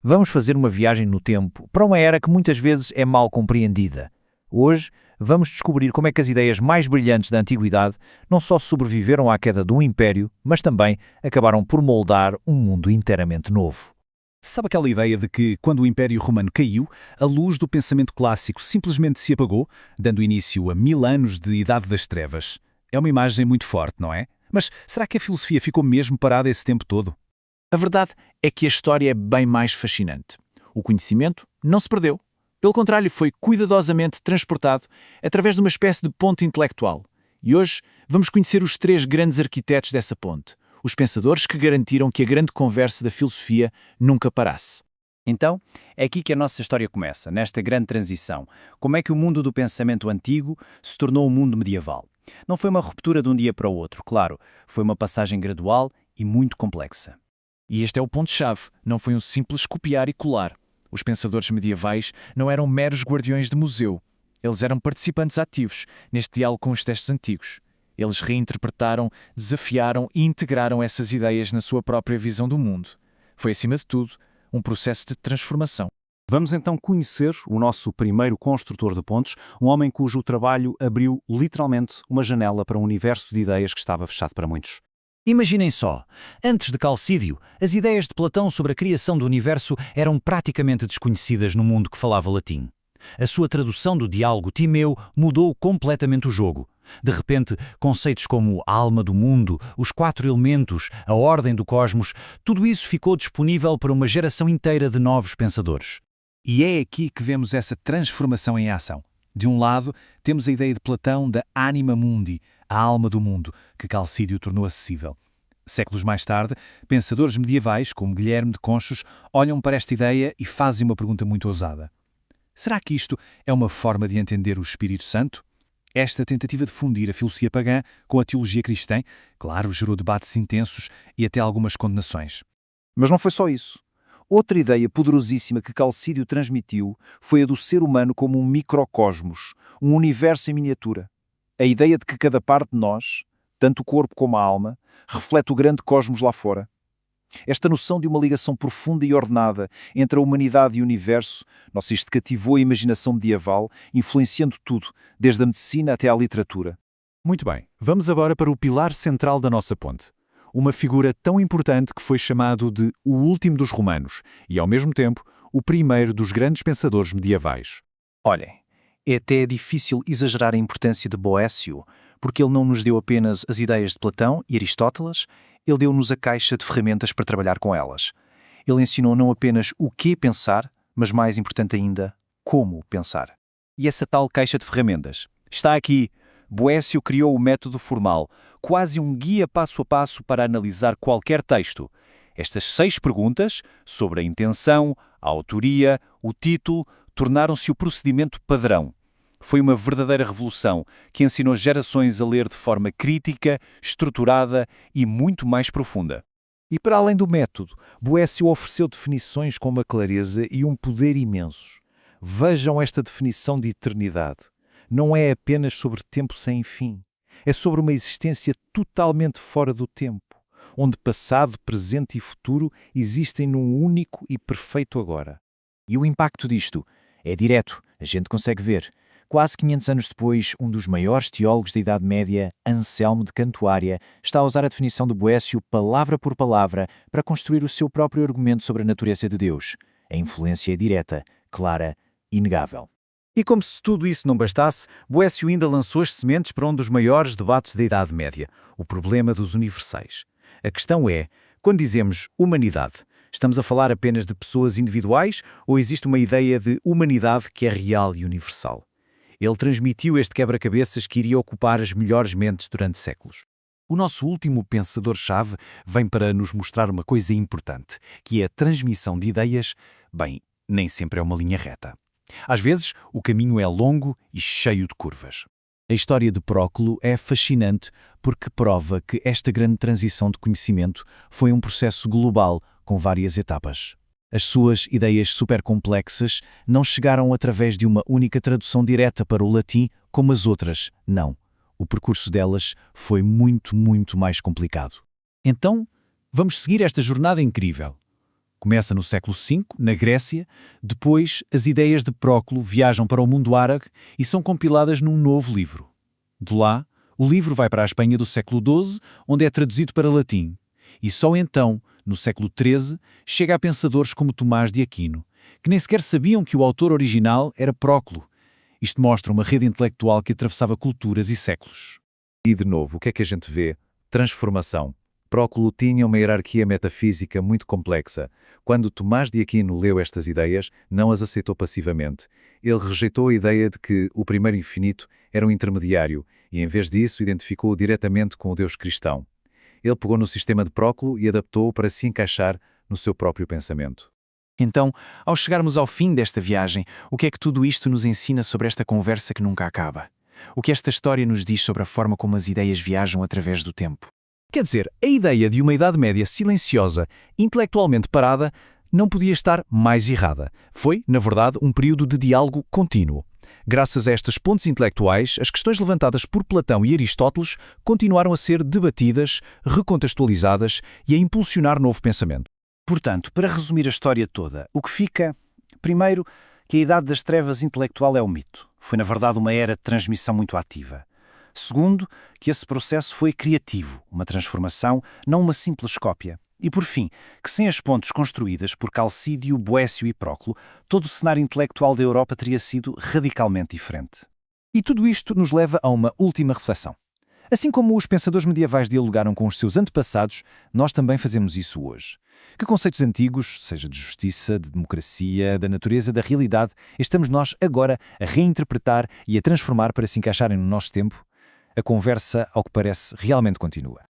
Vamos fazer uma viagem no tempo para uma era que muitas vezes é mal compreendida. Hoje, vamos descobrir como é que as ideias mais brilhantes da antiguidade não só sobreviveram à queda de um império, mas também acabaram por moldar um mundo inteiramente novo. Sabe aquela ideia de que, quando o Império Romano caiu, a luz do pensamento clássico simplesmente se apagou, dando início a 1000 anos de Idade das Trevas? É uma imagem muito forte, não é? Mas será que a filosofia ficou mesmo parada esse tempo todo? A verdade é que a história é bem mais fascinante. O conhecimento não se perdeu. Pelo contrário, foi cuidadosamente transportado através de uma espécie de ponte intelectual. E hoje vamos conhecer os três grandes arquitetos dessa ponte, os pensadores que garantiram que a grande conversa da filosofia nunca parasse. Então, é aqui que a nossa história começa, nesta grande transição. Como é que o mundo do pensamento antigo se tornou o mundo medieval? Não foi uma ruptura de um dia para o outro, claro, foi uma passagem gradual e muito complexa. E este é o ponto-chave, não foi um simples copiar e colar. Os pensadores medievais não eram meros guardiões de museu. Eles eram participantes ativos neste diálogo com os textos antigos. Eles reinterpretaram, desafiaram e integraram essas ideias na sua própria visão do mundo. Foi, acima de tudo, um processo de transformação. Vamos então conhecer o nosso primeiro construtor de pontes, um homem cujo trabalho abriu literalmente uma janela para um universo de ideias que estava fechado para muitos. Imaginem só, antes de Calcídio, as ideias de Platão sobre a criação do universo eram praticamente desconhecidas no mundo que falava latim. A sua tradução do diálogo Timeu mudou completamente o jogo. De repente, conceitos como a alma do mundo, os 4 elementos, a ordem do cosmos, tudo isso ficou disponível para uma geração inteira de novos pensadores. E é aqui que vemos essa transformação em ação. De um lado, temos a ideia de Platão da anima mundi, a alma do mundo, que Calcídio tornou acessível. Séculos mais tarde, pensadores medievais, como Guilherme de Conchos, olham para esta ideia e fazem uma pergunta muito ousada. Será que isto é uma forma de entender o Espírito Santo? Esta tentativa de fundir a filosofia pagã com a teologia cristã, claro, gerou debates intensos e até algumas condenações. Mas não foi só isso. Outra ideia poderosíssima que Calcídio transmitiu foi a do ser humano como um microcosmos, um universo em miniatura. A ideia de que cada parte de nós, tanto o corpo como a alma, reflete o grande cosmos lá fora. Esta noção de uma ligação profunda e ordenada entre a humanidade e o universo, nossa, isto cativou a imaginação medieval, influenciando tudo, desde a medicina até à literatura. Muito bem, vamos agora para o pilar central da nossa ponte. Uma figura tão importante que foi chamado de o último dos romanos e, ao mesmo tempo, o primeiro dos grandes pensadores medievais. Olhem, é até difícil exagerar a importância de Boécio, porque ele não nos deu apenas as ideias de Platão e Aristóteles, ele deu-nos a caixa de ferramentas para trabalhar com elas. Ele ensinou não apenas o que pensar, mas mais importante ainda, como pensar. E essa tal caixa de ferramentas está aqui. Boécio criou o método formal, quase um guia passo a passo para analisar qualquer texto. Estas 6 perguntas, sobre a intenção, a autoria, o título, tornaram-se o procedimento padrão. Foi uma verdadeira revolução que ensinou gerações a ler de forma crítica, estruturada e muito mais profunda. E para além do método, Boécio ofereceu definições com uma clareza e um poder imensos. Vejam esta definição de eternidade. Não é apenas sobre tempo sem fim. É sobre uma existência totalmente fora do tempo, onde passado, presente e futuro existem num único e perfeito agora. E o impacto disto é direto, a gente consegue ver. Quase 500 anos depois, um dos maiores teólogos da Idade Média, Anselmo de Cantuária, está a usar a definição de Boécio palavra por palavra para construir o seu próprio argumento sobre a natureza de Deus. A influência é direta, clara e inegável. E como se tudo isso não bastasse, Boécio ainda lançou as sementes para um dos maiores debates da Idade Média, o problema dos universais. A questão é, quando dizemos humanidade, estamos a falar apenas de pessoas individuais ou existe uma ideia de humanidade que é real e universal? Ele transmitiu este quebra-cabeças que iria ocupar as melhores mentes durante séculos. O nosso último pensador-chave vem para nos mostrar uma coisa importante, que é a transmissão de ideias, nem sempre é uma linha reta. Às vezes, o caminho é longo e cheio de curvas. A história de Próclo é fascinante porque prova que esta grande transição de conhecimento foi um processo global com várias etapas. As suas ideias supercomplexas não chegaram através de uma única tradução direta para o latim como as outras, não. O percurso delas foi muito mais complicado. Então, vamos seguir esta jornada incrível. Começa no século V, na Grécia, depois as ideias de Próclo viajam para o mundo árabe e são compiladas num novo livro. De lá, o livro vai para a Espanha do século XII, onde é traduzido para latim. E só então, no século XIII, chega a pensadores como Tomás de Aquino, que nem sequer sabiam que o autor original era Próclo. Isto mostra uma rede intelectual que atravessava culturas e séculos. E de novo, o que é que a gente vê? Transformação. Próclo tinha uma hierarquia metafísica muito complexa. Quando Tomás de Aquino leu estas ideias, não as aceitou passivamente. Ele rejeitou a ideia de que o primeiro infinito era um intermediário e, em vez disso, identificou-o diretamente com o Deus cristão. Ele pegou no sistema de Próclo e adaptou-o para se encaixar no seu próprio pensamento. Então, ao chegarmos ao fim desta viagem, o que é que tudo isto nos ensina sobre esta conversa que nunca acaba? O que esta história nos diz sobre a forma como as ideias viajam através do tempo? Quer dizer, a ideia de uma Idade Média silenciosa, intelectualmente parada, não podia estar mais errada. Foi, na verdade, um período de diálogo contínuo. Graças a estas pontes intelectuais, as questões levantadas por Platão e Aristóteles continuaram a ser debatidas, recontextualizadas e a impulsionar novo pensamento. Portanto, para resumir a história toda, o que fica, primeiro, que a Idade das Trevas intelectual é um mito. Foi, na verdade, uma era de transmissão muito ativa. Segundo, que esse processo foi criativo, uma transformação, não uma simples cópia. E, por fim, que sem as pontes construídas por Calcídio, Boécio e Próclo, todo o cenário intelectual da Europa teria sido radicalmente diferente. E tudo isto nos leva a uma última reflexão. Assim como os pensadores medievais dialogaram com os seus antepassados, nós também fazemos isso hoje. Que conceitos antigos, seja de justiça, de democracia, da natureza, da realidade, estamos nós agora a reinterpretar e a transformar para se encaixarem no nosso tempo? A conversa, ao que parece, realmente continua.